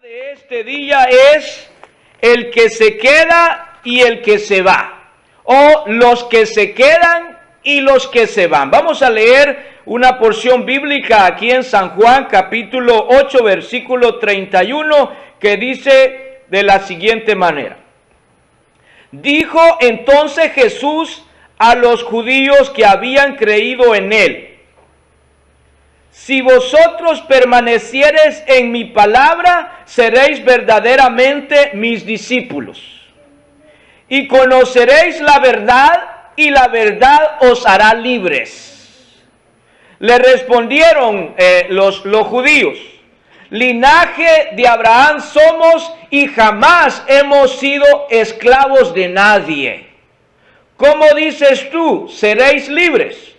De este día es el que se queda y el que se va, o los que se quedan y los que se van. Vamos a leer una porción bíblica aquí en San Juan capítulo 8 versículo 31 que dice de la siguiente manera: dijo entonces Jesús a los judíos que habían creído en él: si vosotros permaneciereis en mi palabra, seréis verdaderamente mis discípulos, y conoceréis la verdad, y la verdad os hará libres. Le respondieron los judíos: linaje de Abraham somos, y jamás hemos sido esclavos de nadie. ¿Cómo dices tú, seréis libres?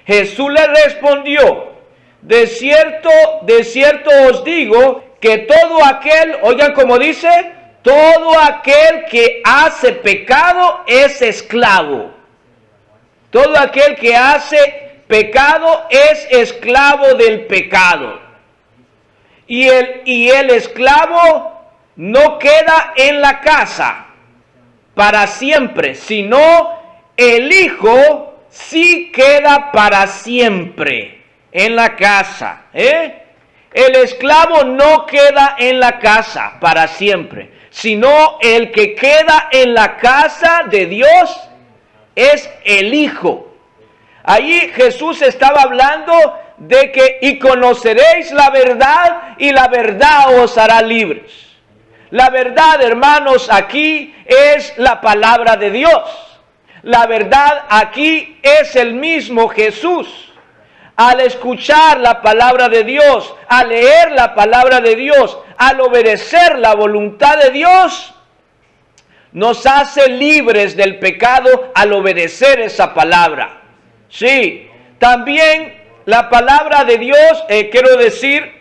Jesús le respondió: de cierto os digo que todo aquel, oigan como dice, todo aquel que hace pecado es esclavo. Todo aquel que hace pecado es esclavo del pecado. Y el esclavo no queda en la casa para siempre, sino el hijo sí queda para siempre en la casa. El esclavo no queda en la casa para siempre, sino el que queda en la casa de Dios es el hijo. Allí Jesús estaba hablando de que y conoceréis la verdad, y la verdad os hará libres. La verdad, hermanos, aquí es la palabra de Dios. La verdad aquí es el mismo Jesús. Al escuchar la palabra de Dios, al leer la palabra de Dios, al obedecer la voluntad de Dios, nos hace libres del pecado al obedecer esa palabra. Sí, también la palabra de Dios, quiero decir,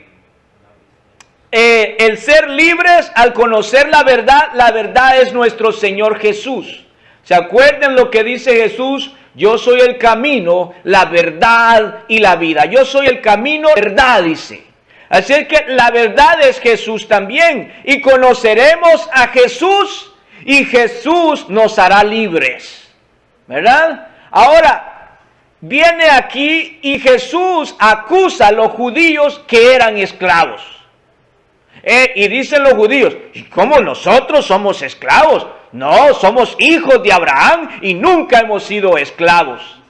el ser libres al conocer la verdad es nuestro Señor Jesús. ¿Se acuerdan lo que dice Jesús? Yo soy el camino, la verdad y la vida. Yo soy el camino, verdad, dice. Así es que la verdad es Jesús también. Y conoceremos a Jesús, y Jesús nos hará libres. ¿Verdad? Ahora, viene aquí y Jesús acusa a los judíos que eran esclavos. Y dicen los judíos: ¿cómo nosotros somos esclavos? No, somos hijos de Abraham y nunca hemos sido esclavos.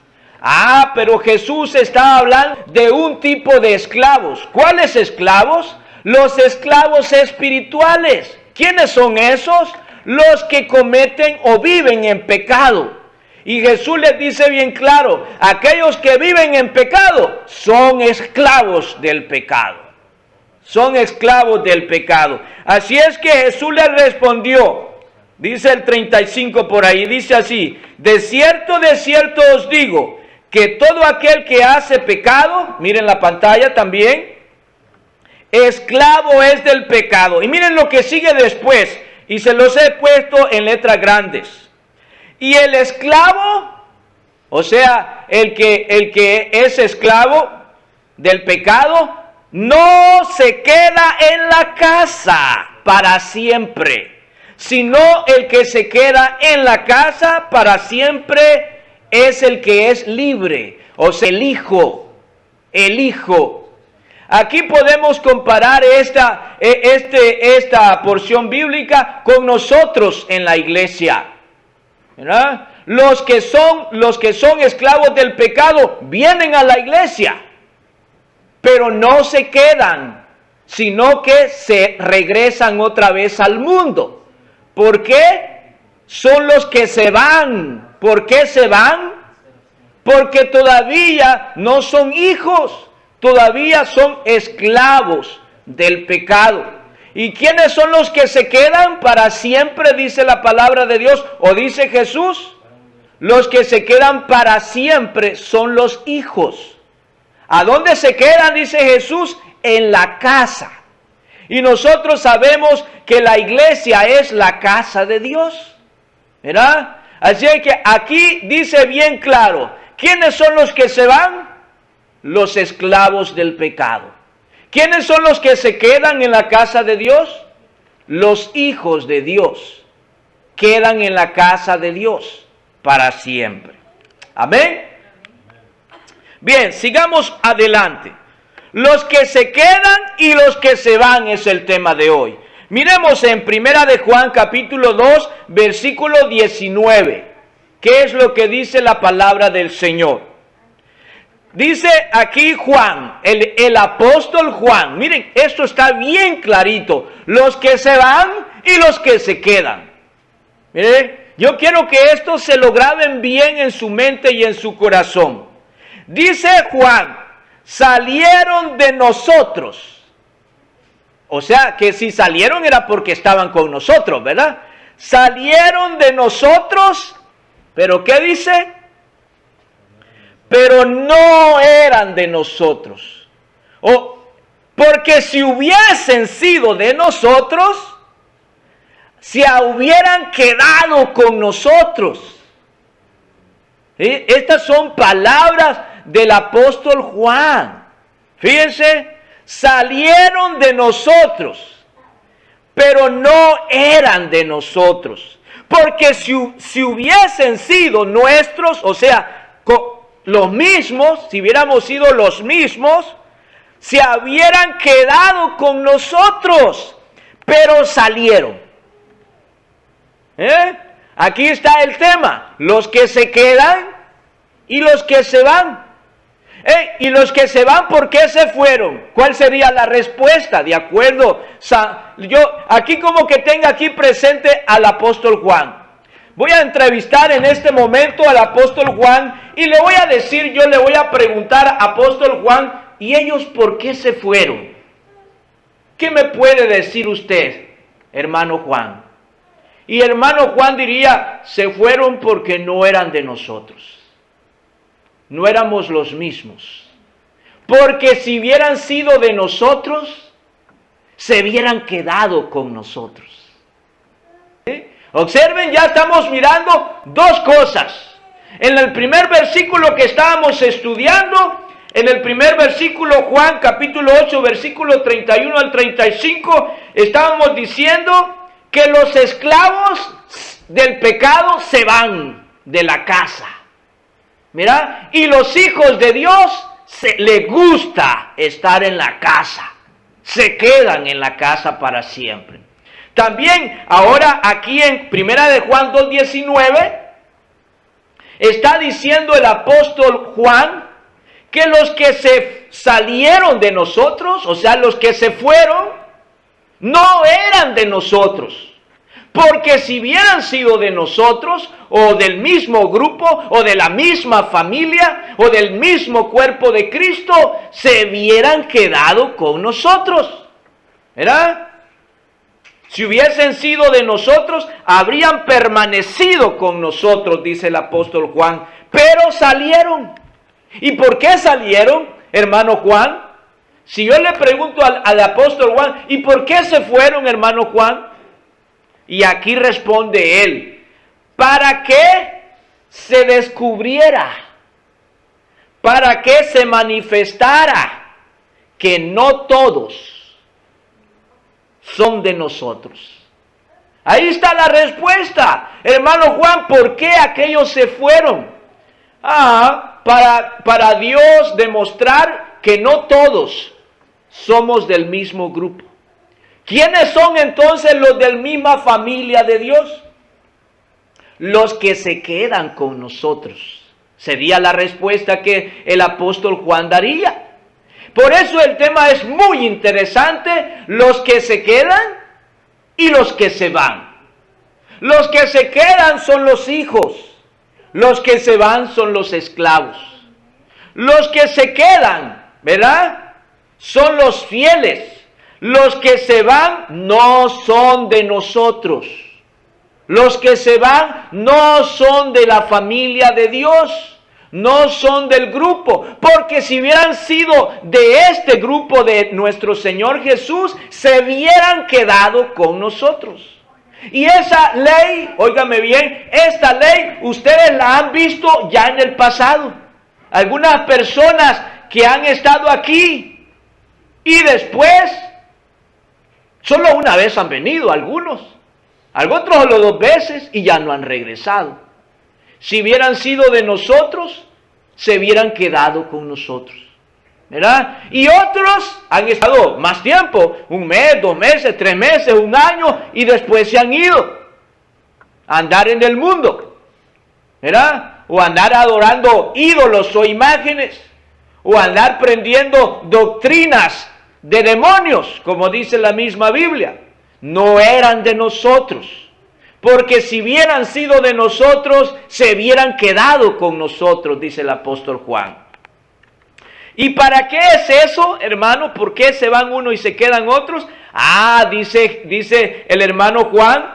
Pero Jesús estaba hablando de un tipo de esclavos. ¿Cuáles esclavos? Los esclavos espirituales. ¿Quiénes son esos? Los que cometen o viven en pecado. Y Jesús les dice bien claro: aquellos que viven en pecado son esclavos del pecado. Son esclavos del pecado. Así es que Jesús les respondió. Dice el 35 por ahí, dice así: de cierto os digo, que todo aquel que hace pecado, miren la pantalla también, esclavo es del pecado. Y miren lo que sigue después, y se los he puesto en letras grandes. Y el esclavo, o sea, el que es esclavo del pecado, no se queda en la casa para siempre, sino el que se queda en la casa para siempre es el que es libre, o sea, el hijo. Aquí podemos comparar esta porción bíblica con nosotros en la iglesia, ¿verdad? Los que son esclavos del pecado vienen a la iglesia, pero no se quedan, sino que se regresan otra vez al mundo. ¿Por qué? Son los que se van. ¿Por qué se van? Porque todavía no son hijos, todavía son esclavos del pecado. ¿Y quiénes son los que se quedan para siempre, dice la palabra de Dios, o dice Jesús? Los que se quedan para siempre son los hijos. ¿A dónde se quedan? Dice Jesús: en la casa. Y nosotros sabemos que la iglesia es la casa de Dios, ¿verdad? Así que aquí dice bien claro: ¿quiénes son los que se van? Los esclavos del pecado. ¿Quiénes son los que se quedan en la casa de Dios? los hijos de Dios quedan en la casa de Dios para siempre. Amén. Bien, sigamos adelante. Los que se quedan y los que se van es el tema de hoy. Miremos en Primera de Juan capítulo 2, versículo 19. ¿Qué es lo que dice la palabra del Señor? Dice aquí Juan, el apóstol Juan. Miren, esto está bien clarito. Los que se van y los que se quedan. Miren, yo quiero que esto se lo graben bien en su mente y en su corazón. Dice Juan, salieron de nosotros. O sea, que si salieron era porque estaban con nosotros, ¿verdad? Salieron de nosotros, pero ¿qué dice? Pero no eran de nosotros. Porque si hubiesen sido de nosotros, se hubieran quedado con nosotros. ¿Sí? Estas son palabras del apóstol Juan. Fíjense, salieron de nosotros, pero no eran de nosotros. Porque si hubiesen sido nuestros, o sea, los mismos, si hubiéramos sido los mismos, se hubieran quedado con nosotros, pero salieron. Aquí está el tema, los que se quedan y los que se van. Y los que se van, ¿por qué se fueron? ¿Cuál sería la respuesta? De acuerdo, yo aquí como que tenga aquí presente al apóstol Juan. Voy a entrevistar en este momento al apóstol Juan y le voy a decir, yo le voy a preguntar, apóstol Juan, ¿y ellos por qué se fueron? ¿Qué me puede decir usted, hermano Juan? Y hermano Juan diría, se fueron porque no eran de nosotros. No éramos los mismos. Porque si hubieran sido de nosotros, se hubieran quedado con nosotros. ¿Sí? Observen, ya estamos mirando dos cosas. En el primer versículo que estábamos estudiando, en el primer versículo, Juan capítulo 8, versículo 31 al 35, estábamos diciendo que los esclavos del pecado se van de la casa. Mira, y los hijos de Dios les gusta estar en la casa, se quedan en la casa para siempre. También ahora aquí en Primera de Juan 2:19 está diciendo el apóstol Juan que los que se salieron de nosotros, o sea, los que se fueron, no eran de nosotros. Porque si hubieran sido de nosotros, o del mismo grupo, o de la misma familia, o del mismo cuerpo de Cristo, se hubieran quedado con nosotros. ¿Verdad? Si hubiesen sido de nosotros, habrían permanecido con nosotros, dice el apóstol Juan. Pero salieron. ¿Y por qué salieron, hermano Juan? Si yo le pregunto al apóstol Juan, ¿y por qué se fueron, hermano Juan? Y aquí responde él, para que se descubriera, para que se manifestara que no todos son de nosotros. Ahí está la respuesta, hermano Juan, ¿por qué aquellos se fueron? Para Dios demostrar que no todos somos del mismo grupo. ¿Quiénes son entonces los de la misma familia de Dios? Los que se quedan con nosotros. Sería la respuesta que el apóstol Juan daría. Por eso el tema es muy interesante, los que se quedan y los que se van. Los que se quedan son los hijos, los que se van son los esclavos. Los que se quedan, ¿verdad? Son los fieles. Los que se van no son de nosotros. Los que se van no son de la familia de Dios. No son del grupo. Porque si hubieran sido de este grupo de nuestro Señor Jesús, se hubieran quedado con nosotros. Y esa ley, óigame bien, esta ley ustedes la han visto ya en el pasado. Algunas personas que han estado aquí y después Solo una vez han venido algunos, otros solo 2 veces y ya no han regresado. Si hubieran sido de nosotros, se hubieran quedado con nosotros, ¿verdad? Y otros han estado más tiempo, 1 mes, 2 meses, 3 meses, 1 año, y después se han ido a andar en el mundo, ¿verdad? O andar adorando ídolos o imágenes, o andar prendiendo doctrinas de demonios, como dice la misma Biblia. No eran de nosotros, porque si hubieran sido de nosotros, se hubieran quedado con nosotros, dice el apóstol Juan. ¿Y para qué es eso, hermano? ¿Por qué se van unos y se quedan otros? Dice el hermano Juan,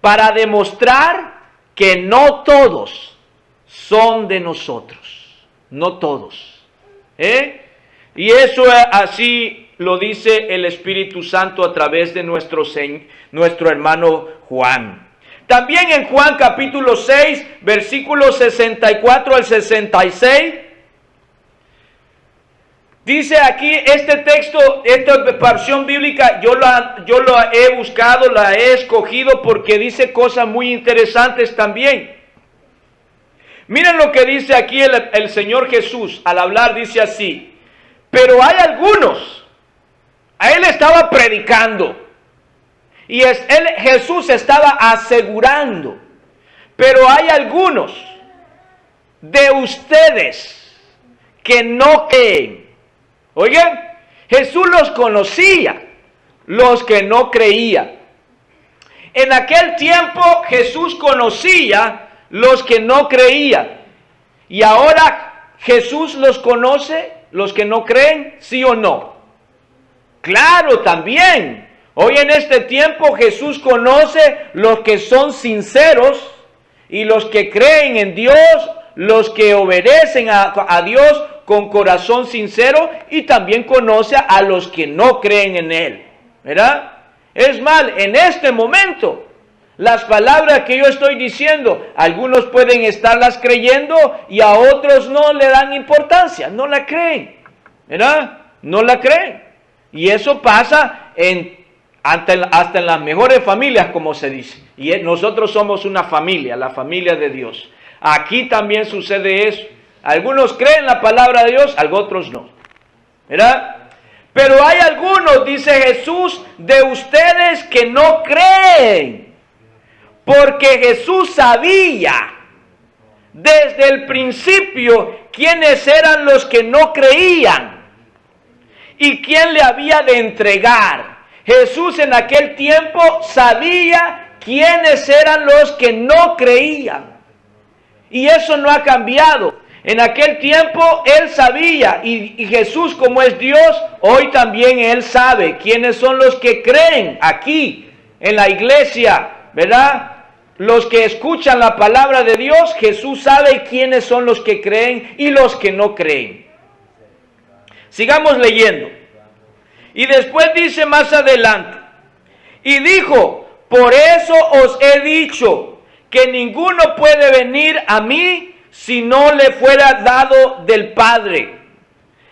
para demostrar que no todos son de nosotros, no todos. Y eso así lo dice el Espíritu Santo a través de nuestro hermano Juan. También en Juan capítulo 6, versículos 64 al 66, dice aquí este texto, esta porción bíblica, yo la he buscado, la he escogido porque dice cosas muy interesantes también. Miren lo que dice aquí el Señor Jesús al hablar, dice así: pero hay algunos, a él estaba predicando, y Jesús estaba asegurando, pero hay algunos de ustedes que no creen. Oigan, Jesús los conocía, los que no creían. En aquel tiempo Jesús conocía los que no creían. Y ahora Jesús los conoce, los que no creen, ¿sí o no? Claro, también. Hoy en este tiempo Jesús conoce los que son sinceros y los que creen en Dios, los que obedecen a Dios con corazón sincero, y también conoce a los que no creen en Él, ¿verdad? Es más, en este momento, las palabras que yo estoy diciendo, algunos pueden estarlas creyendo y a otros no le dan importancia, no la creen, ¿verdad? No la creen. Y eso pasa hasta en las mejores familias, como se dice. Y nosotros somos una familia, la familia de Dios. Aquí también sucede eso. Algunos creen la palabra de Dios, otros no, ¿verdad? Pero hay algunos, dice Jesús, de ustedes que no creen, porque Jesús sabía desde el principio quiénes eran los que no creían y quién le había de entregar. Jesús en aquel tiempo sabía quiénes eran los que no creían, y eso no ha cambiado. En aquel tiempo Él sabía, y Jesús, como es Dios, hoy también Él sabe quiénes son los que creen aquí en la iglesia, ¿verdad? Los que escuchan la palabra de Dios. Jesús sabe quiénes son los que creen y los que no creen. Sigamos leyendo. Y después dice más adelante: y dijo, por eso os he dicho que ninguno puede venir a mí si no le fuera dado del Padre.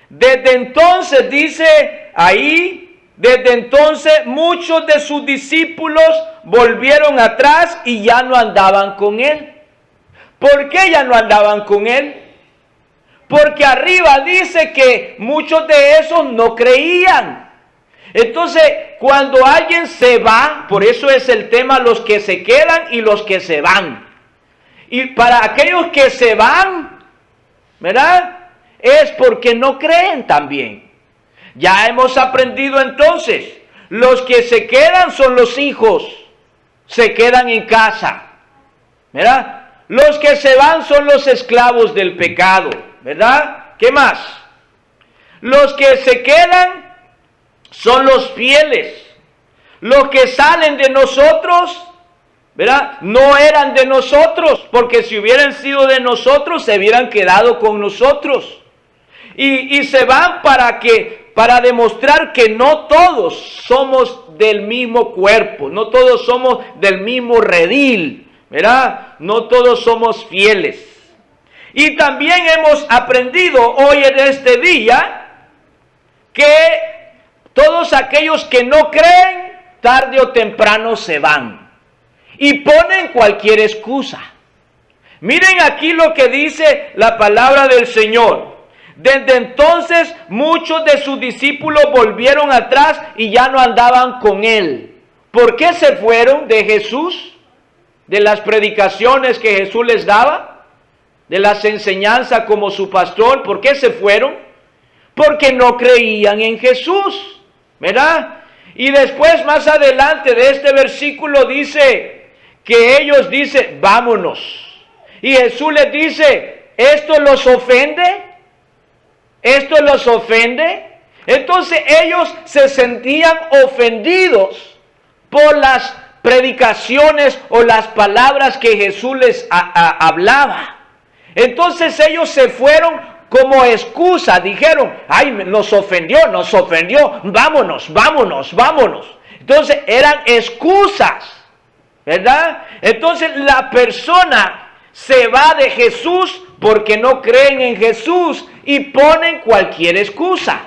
Desde entonces, dice ahí, desde entonces muchos de sus discípulos volvieron atrás y ya no andaban con Él. ¿Por qué ya no andaban con Él? Porque arriba dice que muchos de esos no creían. Entonces, cuando alguien se va, por eso es el tema, los que se quedan y los que se van. Y para aquellos que se van, ¿verdad? Es porque no creen también. Ya hemos aprendido entonces, los que se quedan son los hijos, se quedan en casa, ¿verdad? Los que se van son los esclavos del pecado, ¿verdad? ¿Qué más? Los que se quedan son los fieles. Los que salen de nosotros, ¿verdad? No eran de nosotros, porque si hubieran sido de nosotros, se hubieran quedado con nosotros. Y se van para demostrar que no todos somos del mismo cuerpo, no todos somos del mismo redil, ¿verdad? No todos somos fieles. Y también hemos aprendido hoy en este día que todos aquellos que no creen tarde o temprano se van y ponen cualquier excusa. Miren aquí lo que dice la palabra del Señor. Desde entonces muchos de sus discípulos volvieron atrás y ya no andaban con él. ¿Por qué se fueron de Jesús? De las predicaciones que Jesús les daba, de las enseñanzas como su pastor. ¿Por qué se fueron? Porque no creían en Jesús, ¿verdad? Y después, más adelante de este versículo, dice que ellos dicen, vámonos. Y Jesús les dice, ¿esto los ofende? ¿Esto los ofende? Entonces ellos se sentían ofendidos por las predicaciones o las palabras que Jesús les hablaba. Entonces ellos se fueron como excusa, dijeron, ay, nos ofendió, vámonos, vámonos, vámonos. Entonces eran excusas, ¿verdad? Entonces la persona se va de Jesús porque no creen en Jesús y ponen cualquier excusa.